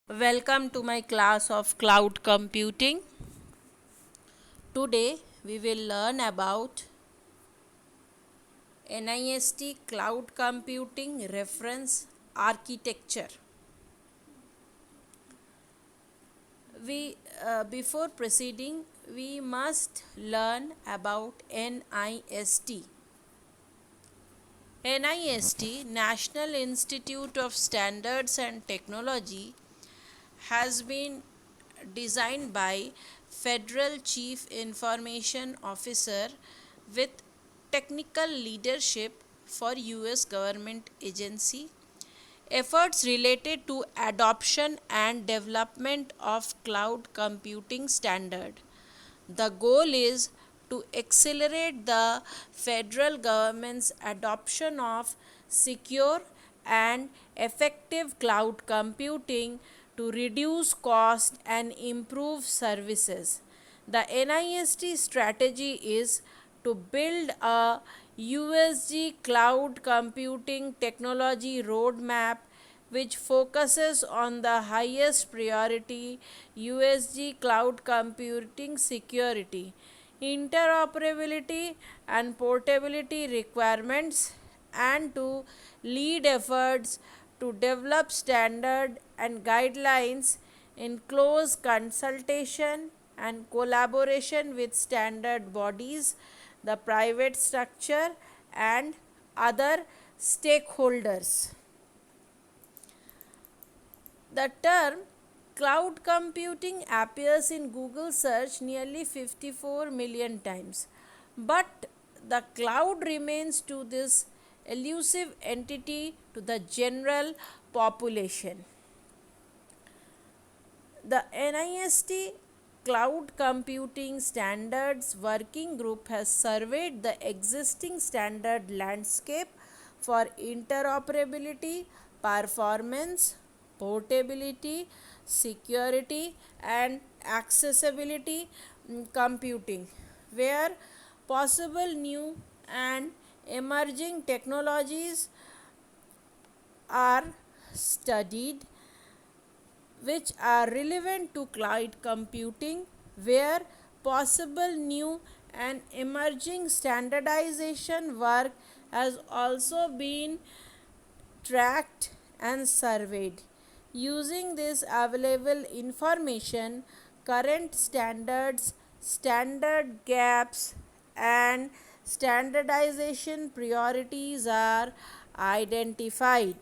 Welcome to my class of cloud computing. Today we will learn about NIST cloud computing reference architecture. Before proceeding, we must learn about NIST. NIST, National Institute of Standards and Technology, has been designed by Federal Chief Information Officer with technical leadership for US government agency. Efforts related to adoption and development of cloud computing standard. The goal is to accelerate the federal government's adoption of secure and effective cloud computing to reduce cost and improve services. The NIST strategy is to build a USG cloud computing technology roadmap which focuses on the highest priority USG cloud computing security, interoperability, and portability requirements, and to lead efforts to develop standard and guidelines in close consultation and collaboration with standard bodies, the private sector, and other stakeholders. The term cloud computing appears in Google search nearly 54 million times, but the cloud remains to this elusive entity to the general population. The NIST Cloud Computing Standards Working Group has surveyed the existing standard landscape for interoperability, performance, portability, security, and accessibility computing, where possible new and emerging technologies are studied which are relevant to cloud computing, where possible new and emerging standardization work has also been tracked and surveyed. Using this available information, current standards, standard gaps, and standardization priorities are identified.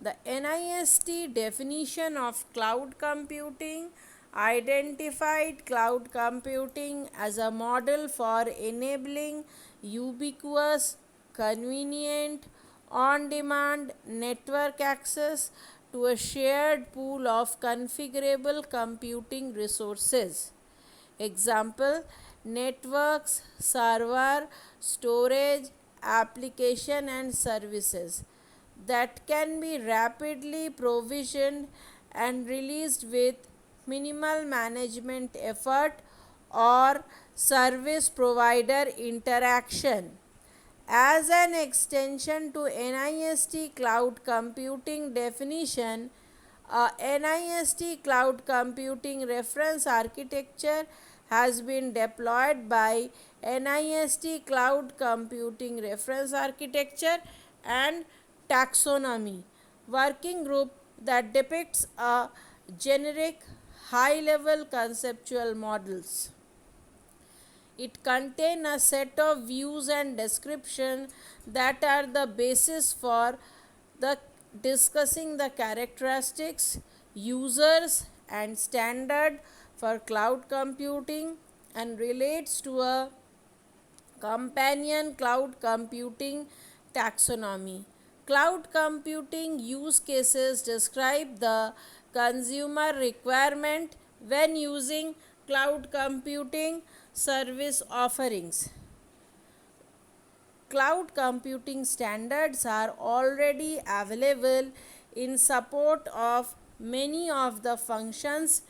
The NIST definition of cloud computing identified cloud computing as a model for enabling ubiquitous, convenient, on demand network access to a shared pool of configurable computing resources. Example: networks, server, storage, application, and services that can be rapidly provisioned and released with minimal management effort or service provider interaction. As an extension to NIST cloud computing definition, a NIST cloud computing reference architecture has been deployed by NIST Cloud Computing Reference Architecture and Taxonomy working group that depicts a generic high level conceptual models. It contains a set of views and description that are the basis for the discussing the characteristics, users, and standard for cloud computing, and relates to a companion cloud computing taxonomy. Cloud computing use cases describe the consumer requirement when using cloud computing service offerings. Cloud computing standards are already available in support of many of the functions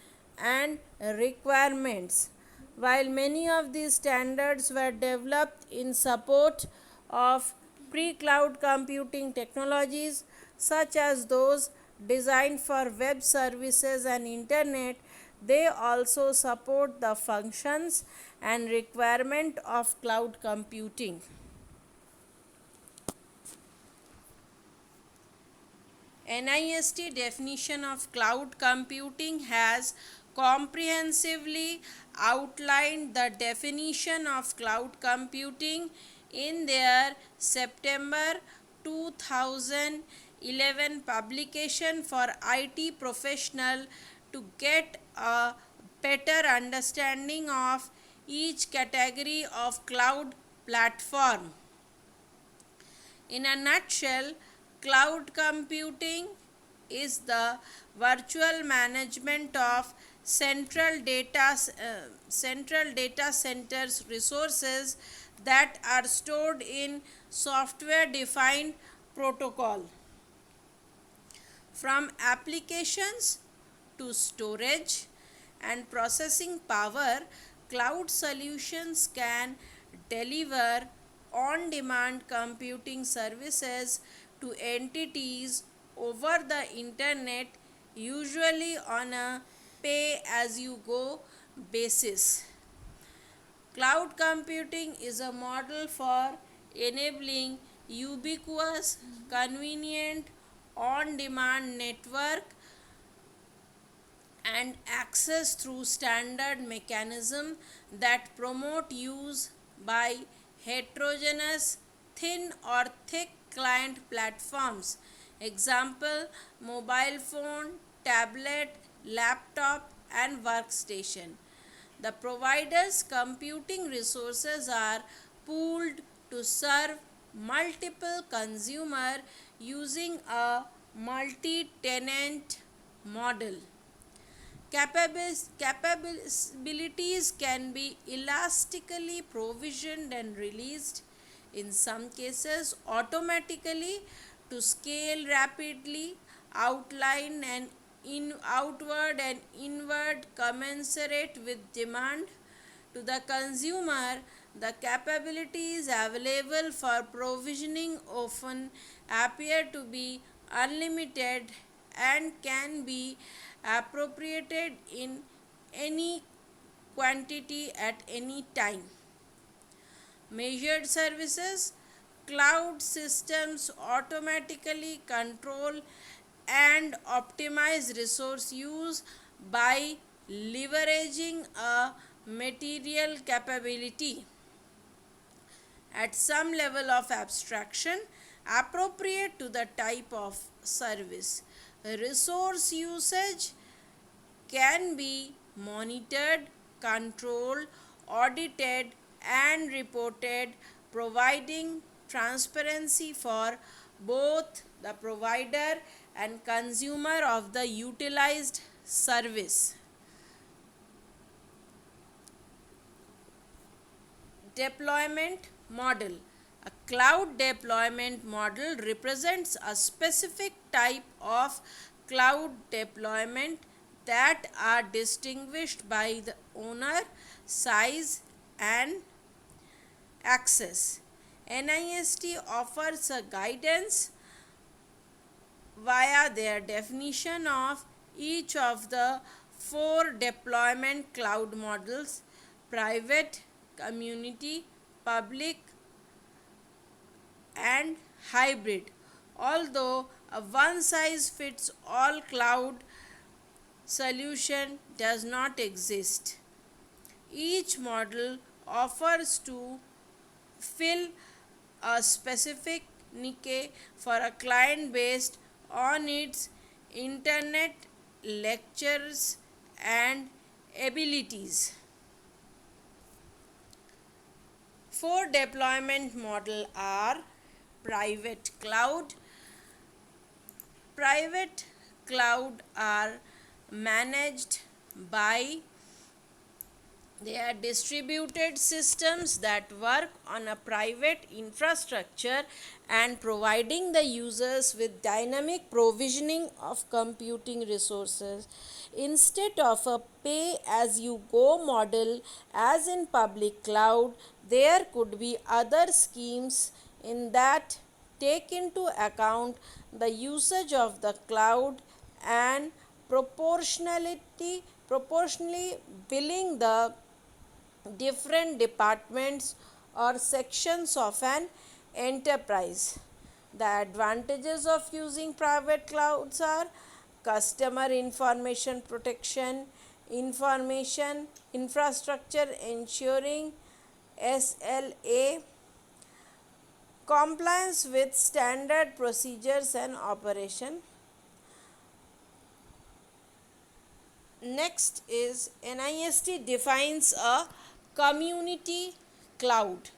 and requirements. While many of these standards were developed in support of pre cloud computing technologies, such as those designed for web services and internet, they also support the functions and requirement of cloud computing. NIST definition of cloud computing has comprehensively outlined the definition of cloud computing in their September 2011 publication for IT professional to get a better understanding of each category of cloud platform. In a nutshell, cloud computing is the virtual management of central data centers resources that are stored in software defined protocol. From applications to storage and processing power, cloud solutions can deliver on demand computing services to entities over the internet, usually on a pay as you go basis. Cloud computing is a model for enabling ubiquitous, convenient, on demand network and access through standard mechanism that promote use by heterogeneous thin or thick client platforms. Example: mobile phone, tablet, laptop and workstation. The provider's computing resources are pooled to serve multiple consumer using a multi-tenant model. Capabilities can be elastically provisioned and released, in some cases automatically, to scale rapidly, outward and inward commensurate with demand. To the consumer, the capabilities available for provisioning often appear to be unlimited and can be appropriated in any quantity at any time. Measured services: cloud systems automatically control and optimize resource use by leveraging a material capability at some level of abstraction appropriate to the type of service. Resource usage can be monitored, controlled, audited, and reported, providing transparency for both the provider and consumer of the utilized service. Deployment model. A cloud deployment model represents a specific type of cloud deployment that are distinguished by the owner, size, and access. NIST offers a guidance via their definition of each of the four deployment cloud models: private, community, public, and hybrid. Although a one size fits all cloud solution does not exist, each model offers to fill a specific niche for a client based on its internet lectures and abilities. Four deployment model are: private cloud. Private cloud are managed by they are distributed systems that work on a private infrastructure and providing the users with dynamic provisioning of computing resources. Instead of a pay as you go model as in public cloud, there could be other schemes in that take into account the usage of the cloud and proportionally billing the different departments or sections of an enterprise. The advantages of using private clouds are customer information protection, information infrastructure ensuring SLA, compliance with standard procedures and operation. Next is NIST defines a community cloud.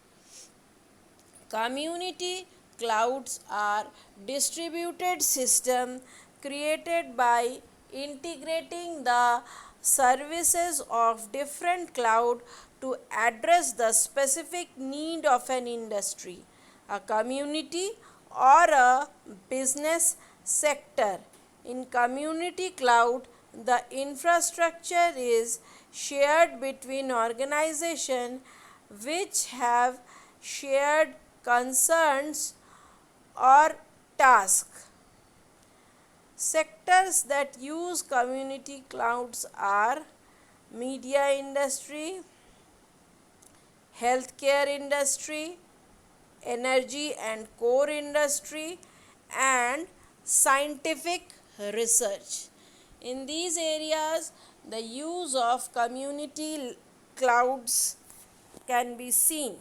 Community clouds are distributed system created by integrating the services of different cloud to address the specific need of an industry, a community or a business sector. In community cloud, the infrastructure is shared between organizations which have shared concerns or tasks. Sectors that use community clouds are media industry, healthcare industry, energy and core industry, and scientific research. In these areas, the use of community clouds can be seen.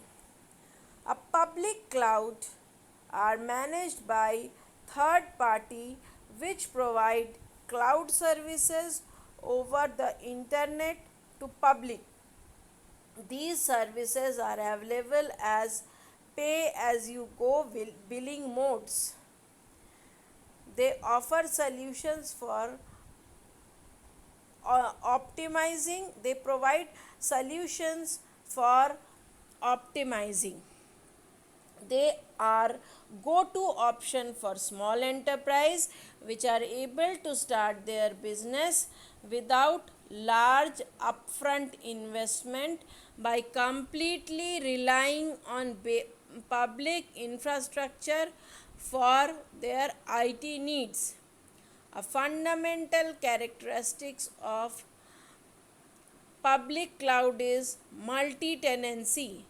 A public cloud are managed by third party which provide cloud services over the internet to public. These services are available as pay as you go billing modes. They offer solutions for they provide solutions for optimizing. They are go-to option for small enterprise which are able to start their business without large upfront investment by completely relying on public infrastructure for their IT needs. A fundamental characteristics of public cloud is multi-tenancy.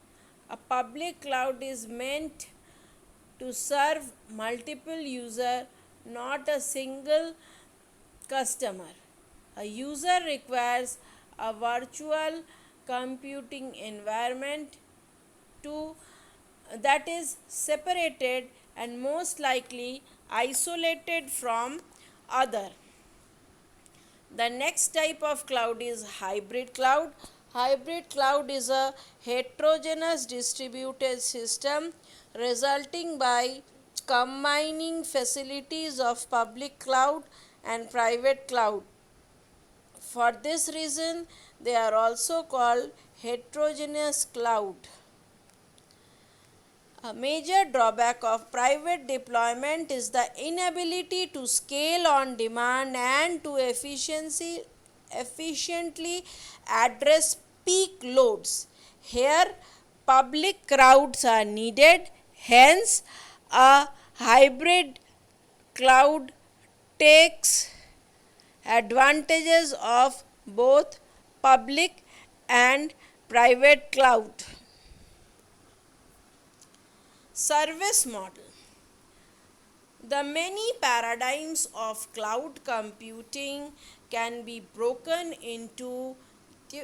A public cloud is meant to serve multiple users, not a single customer. A user requires a virtual computing environment to that is separated and most likely isolated from other. The next type of cloud is hybrid cloud. Hybrid cloud is a heterogeneous distributed system resulting by combining facilities of public cloud and private cloud. For this reason, they are also called heterogeneous cloud. A major drawback of private deployment is the inability to scale on demand and to efficiently address peak loads. Here, public crowds are needed, hence, a hybrid cloud takes advantages of both public and private cloud. Service model. The many paradigms of cloud computing can be broken into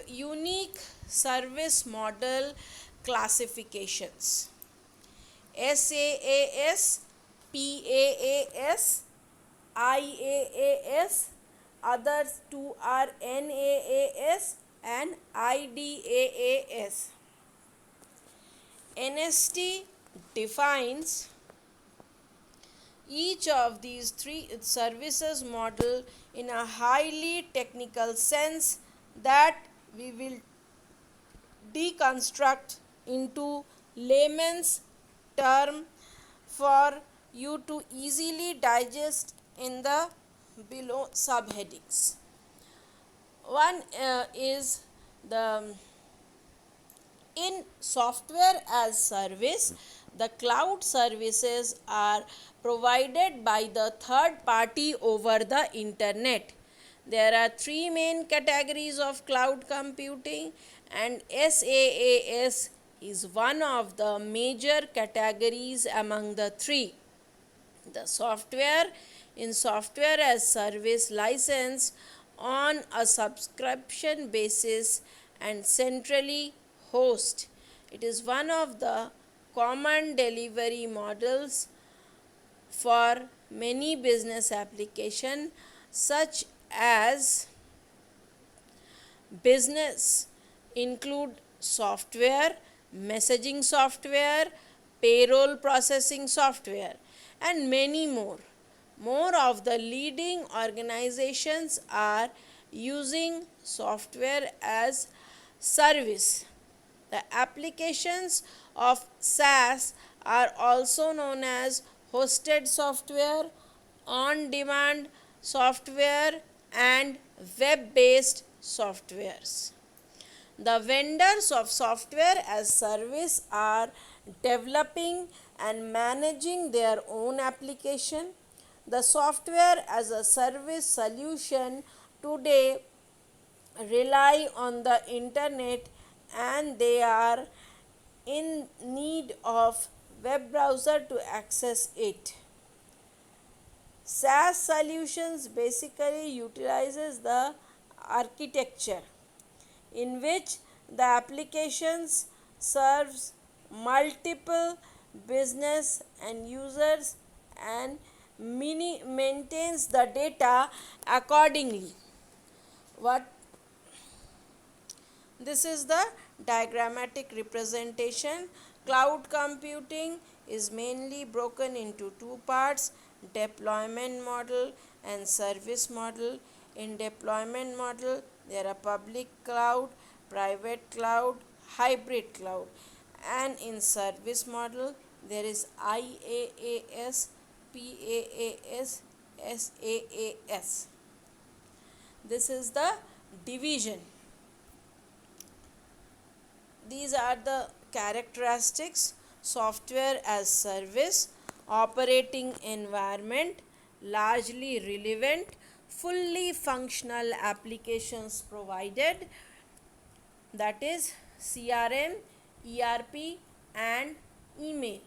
unique service model classifications: SaaS, PaaS, IaaS, others two are NaaS and IDaaS. NST defines each of these three services model in a highly technical sense that we will deconstruct into layman's term for you to easily digest in the below subheadings. One is the In software as service, the cloud services are provided by the third party over the internet. There are three main categories of cloud computing, and SaaS is one of the major categories among the three. The software in software as service license on a subscription basis and centrally host. It is one of the common delivery models for many business applications such as business include software, messaging software, payroll processing software, and many more. More of the leading organizations are using software as service. The applications of SaaS are also known as hosted software, on demand software, and web based softwares. The vendors of software as service are developing and managing their own application. The software as a service solution today rely on the internet, and they are in need of web browser to access it. SaaS solutions basically utilizes the architecture in which the applications serves multiple business and users and maintains the data accordingly. What This is the diagrammatic representation. Cloud computing is mainly broken into two parts: deployment model and service model. In deployment model, there are public cloud, private cloud, hybrid cloud, and in service model, there is IaaS, PaaS, SaaS. This is the division. These are the characteristics: software as service, operating environment, largely relevant, fully functional applications provided, that is CRM, ERP, and email.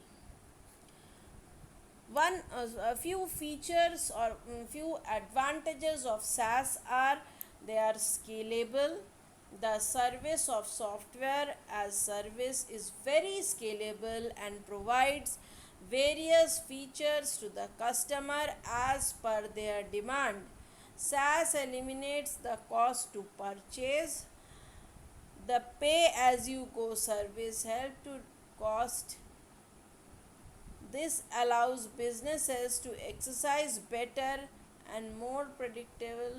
A few features or few advantages of SaaS are: they are scalable. The service of software as service is very scalable and provides various features to the customer as per their demand. SaaS eliminates the cost to purchase. The pay as you go service help to cost. This allows businesses to exercise better and more predictable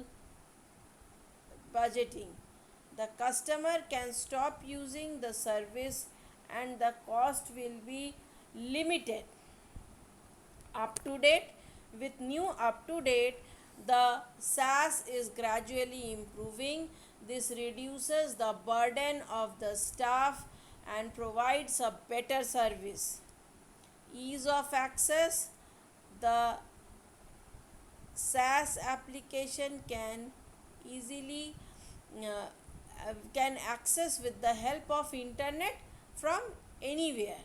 budgeting. The customer can stop using the service and the cost will be limited. Up to date, with new up to date, the SaaS is gradually improving. This reduces the burden of the staff and provides a better service. Ease of access: the SaaS application can easily can access with the help of internet from anywhere.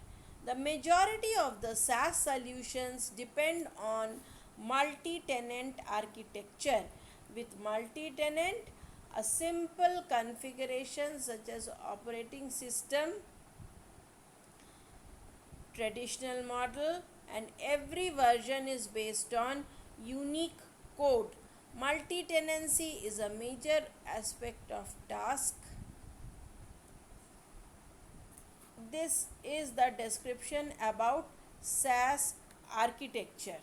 The majority of the SaaS solutions depend on multi-tenant architecture. With multi-tenant, a simple configuration such as operating system, traditional model, and every version is based on unique code. Multi-tenancy is a major aspect of task. This is the description about SaaS architecture.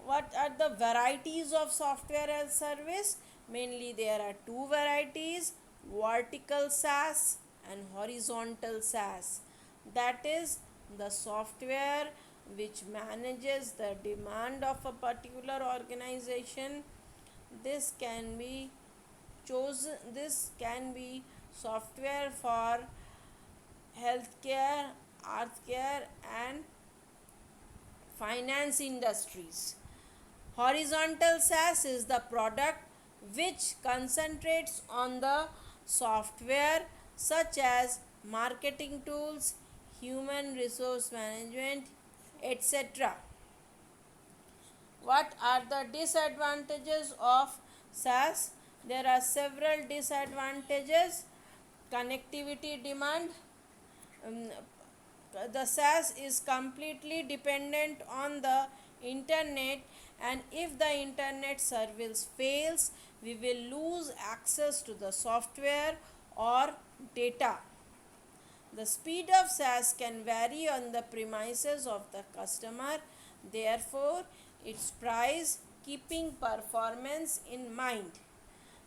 What are the varieties of software as service? Mainly there are two varieties: vertical SaaS and horizontal SaaS. That is the software which manages the demand of a particular organization. This can be chosen, this can be software for healthcare, healthcare, and finance industries. Horizontal SaaS is the product which concentrates on the software such as marketing tools, human resource management, etc. What are the disadvantages of SaaS? There are several disadvantages. Connectivity demand. Um, the SaaS is completely dependent on the internet, and if the internet service fails, we will lose access to the software or data. The speed of SaaS can vary on the premises of the customer, therefore, its price keeping performance in mind.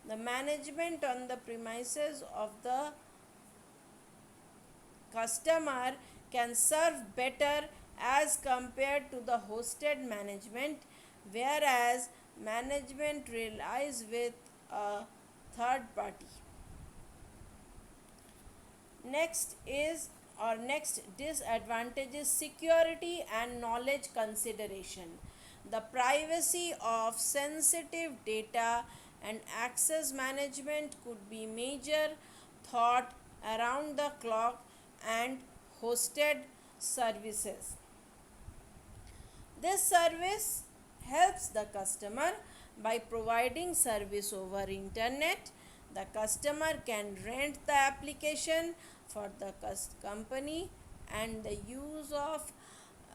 The management on the premises of the customer can serve better as compared to the hosted management, whereas management relies with a third party. Next disadvantage is security and knowledge consideration. The privacy of sensitive data and access management could be major thought around the clock and hosted services. This service helps the customer by providing service over internet. The customer can rent the application for the company, and the use of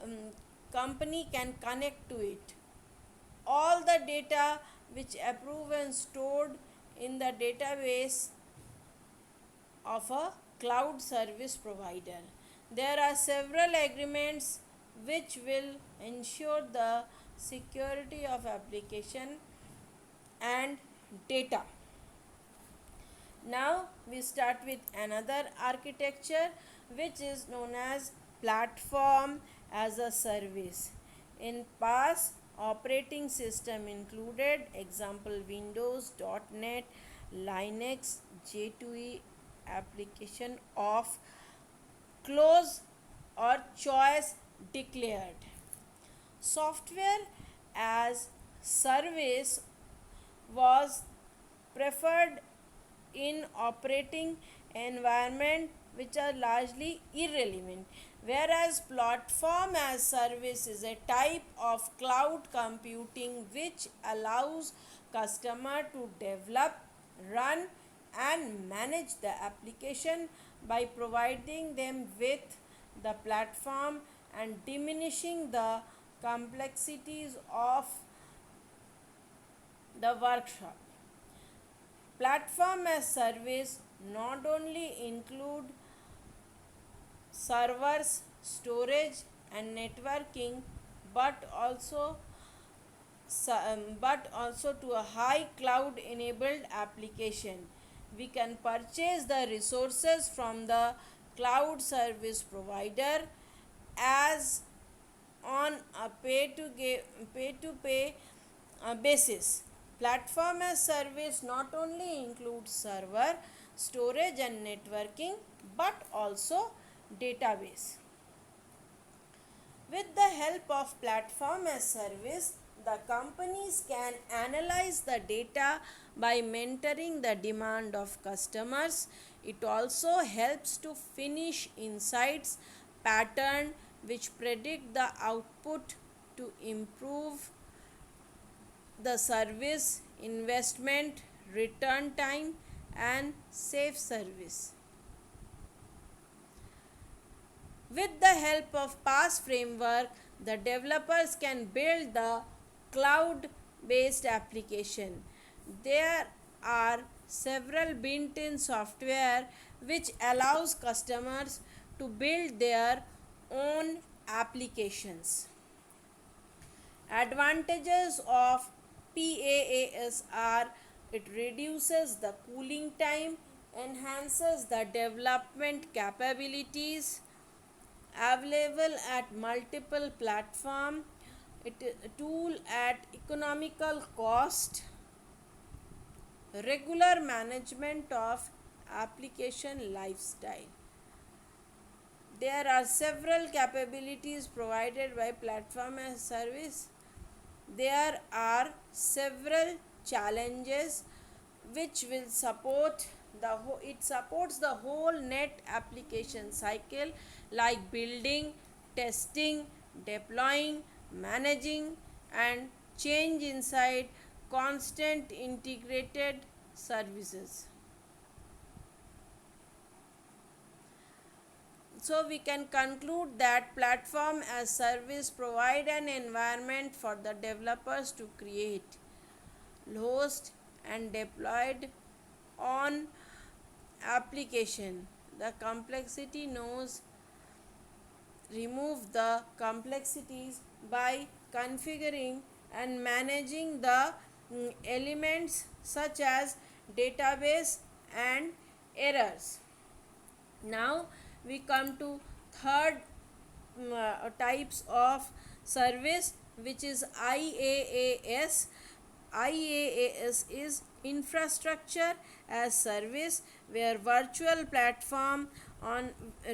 um, company can connect to it. All the data which approved and stored in the database of a cloud service provider. There are several agreements which will ensure the security of application and data. Now we start with another architecture which is known as platform as a service. In past, operating system included example Windows, .NET, Linux, J2E application of close or choice declared. Software as service was preferred in operating environment which are largely irrelevant, whereas platform as service is a type of cloud computing which allows customer to develop, run, and manage the application by providing them with the platform and diminishing the complexities of the workshop. Platform as service not only include servers, storage, and networking, but also to a high cloud enabled application. We can purchase the resources from the cloud service provider as on a pay to pay basis. Platform as service not only includes server, storage, and networking, but also database. With the help of platform as service, the companies can analyze the data by mentoring the demand of customers. It also helps to finish insights pattern which predict the output to improve the service, investment, return time, and safe service. With the help of PaaS framework, the developers can build the cloud based application. There are several built-in software which allows customers to build their own applications. Advantages of PaaS are it reduces the cooling time, enhances the development capabilities, available at multiple platform, it is a tool at economical cost, regular management of application lifestyle. there are several capabilities provided by platform as service. There are several challenges which will support it supports the whole net application cycle, like building, testing, deploying, managing, and change inside constant integrated services. So we can conclude that platform as service provide an environment for the developers to create, host, and deployed on application. The complexity knows remove the complexities by configuring and managing the elements such as database and errors. Now we come to third types of service, which is IaaS. IaaS is infrastructure as service, where virtual platform on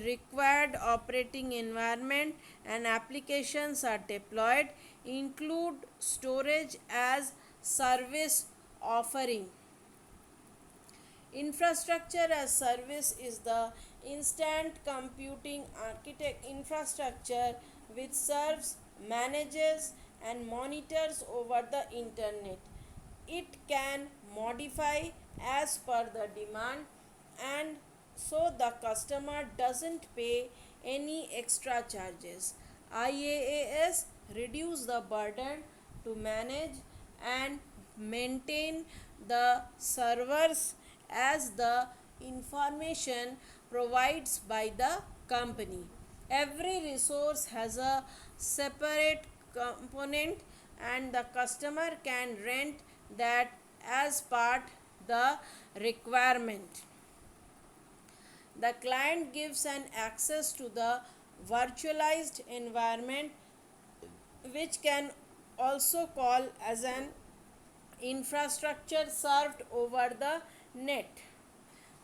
required operating environment and applications are deployed, include storage as service offering. Infrastructure as service is the instant computing architect infrastructure which serves, manages, and monitors over the internet. It can modify as per the demand, and so the customer doesn't pay any extra charges. IaaS reduce the burden to manage and maintain the servers as the information provides by the company. Every resource has a separate component, and the customer can rent that as part the requirement. The client gives an access to the virtualized environment, which can also call as an infrastructure served over the net.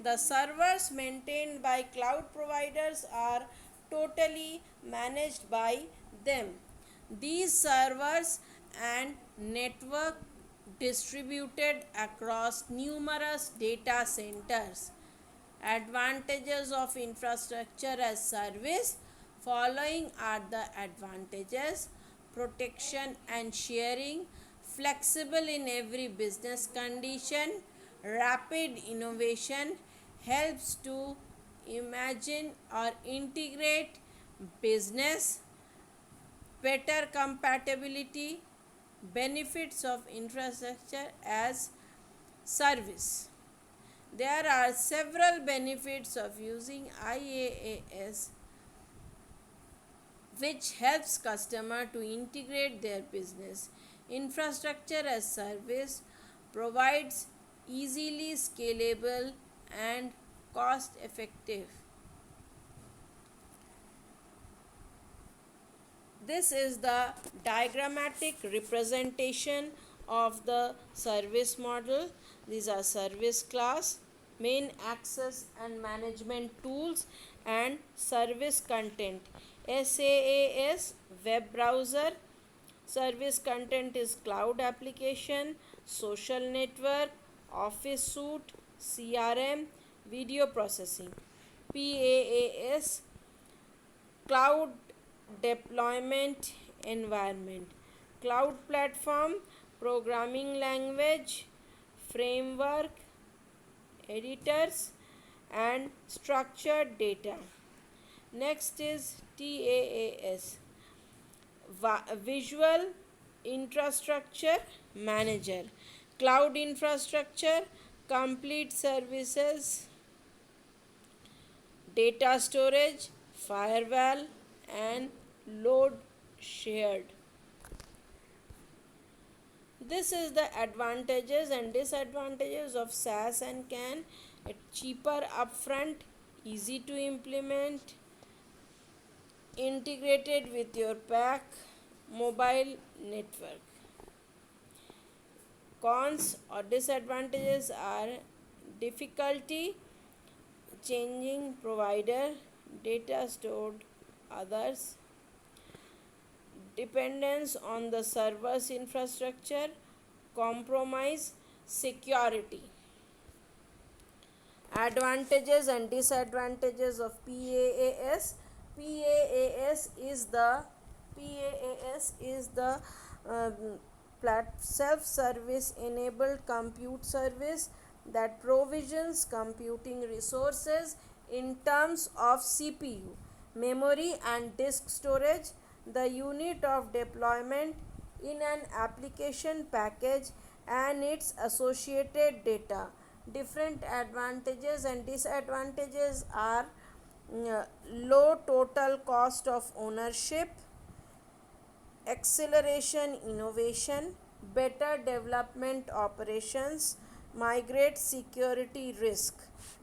The servers maintained by cloud providers are totally managed by them. These servers and network distributed across numerous data centers. Advantages of infrastructure as service: following are the advantages: protection and sharing, flexible in every business condition, rapid innovation, helps to imagine or integrate business, better compatibility. Benefits of infrastructure as service: there are several benefits of using IaaS, which helps customer to integrate their business. Infrastructure as service provides easily scalable and cost effective. This is the diagrammatic representation of the service model. These are service class, main access and management tools, and service content. SaaS, web browser. Service content is cloud application, social network, office suite, CRM, video processing. PaaS, cloud deployment environment, cloud platform, programming language, framework, editors, and structured data. Next is TaaS, visual infrastructure manager, cloud infrastructure, complete services, data storage, firewall, and load shared. This is the advantages and disadvantages of SaaS and CAN. It's cheaper upfront, easy to implement, integrated with your pack, mobile network. Cons or disadvantages are difficulty changing provider, data stored, others, dependence on the server's infrastructure, compromise, security. Advantages and disadvantages of PaaS. PaaS is the PaaS is the um, self-service enabled compute service that provisions computing resources in terms of CPU, memory and disk storage, the unit of deployment in an application package and its associated data. Different advantages and disadvantages are low total cost of ownership, acceleration innovation, better development operations, migrate security risk.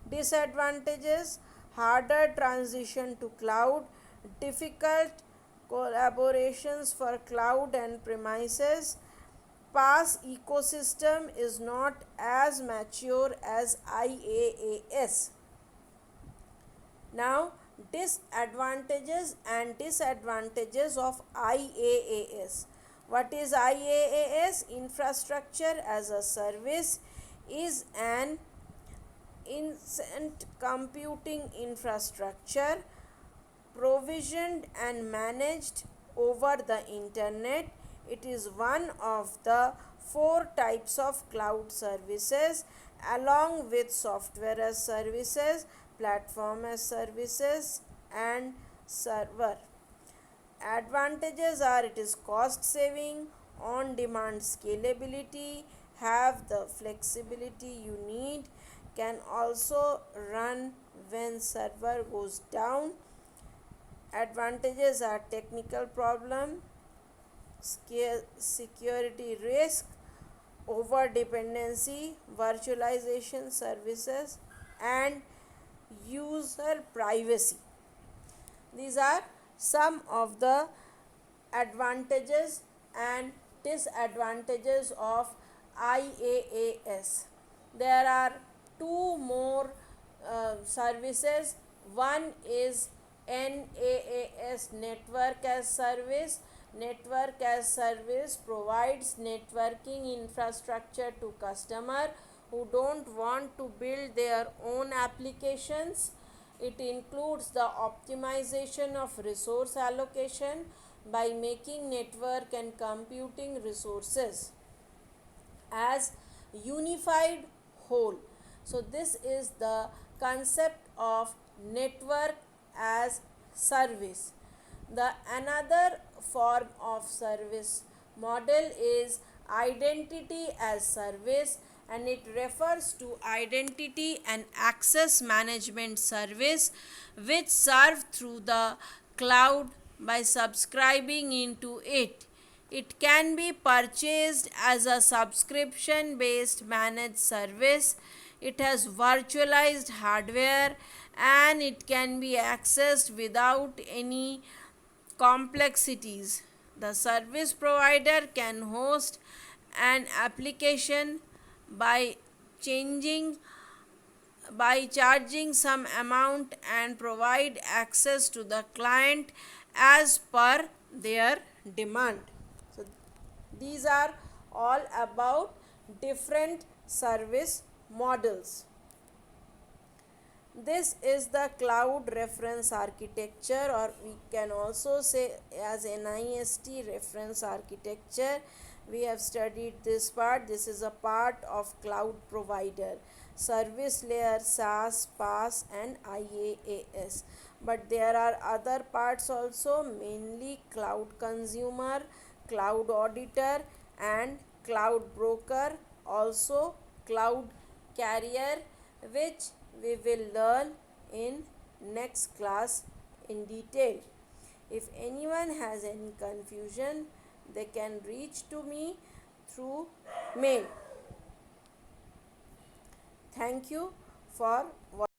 Disadvantages: harder transition to cloud, difficult collaborations for cloud and premises, PaaS ecosystem is not as mature as IaaS. Now, disadvantages and disadvantages of IaaS. What is IaaS? Infrastructure as a service is an instant computing infrastructure provisioned and managed over the internet. It is one of the four types of cloud services along with software as services, platform as services and server. Advantages are: it is cost saving, on demand scalability, have the flexibility you need, can also run when server goes down. Advantages are technical problem, security risk, over dependency, virtualization services and user privacy. These are some of the advantages and disadvantages of IaaS. There are two more services. One is NAAS, Network as Service. Network as Service provides networking infrastructure to customer who don't want to build their own applications. It includes the optimization of resource allocation by making network and computing resources as unified whole. So this is the concept of network as service. The another form of service model is identity as service, and it refers to identity and access management service which serve through the cloud by subscribing into it. It can be purchased as a subscription based managed service. It has virtualized hardware and it can be accessed without any complexities. The service provider can host an application by changing by charging some amount and provide access to the client as per their demand. So these are all about different service models. This is the cloud reference architecture, or we can also say as NIST reference architecture. We have studied this part. This is a part of cloud provider, service layer, SaaS, PaaS and IaaS. But there are other parts also, mainly cloud consumer, cloud auditor and cloud broker, also cloud carrier, which we will learn in next class in detail. If anyone has any confusion, they can reach to me through mail. Thank you for watching.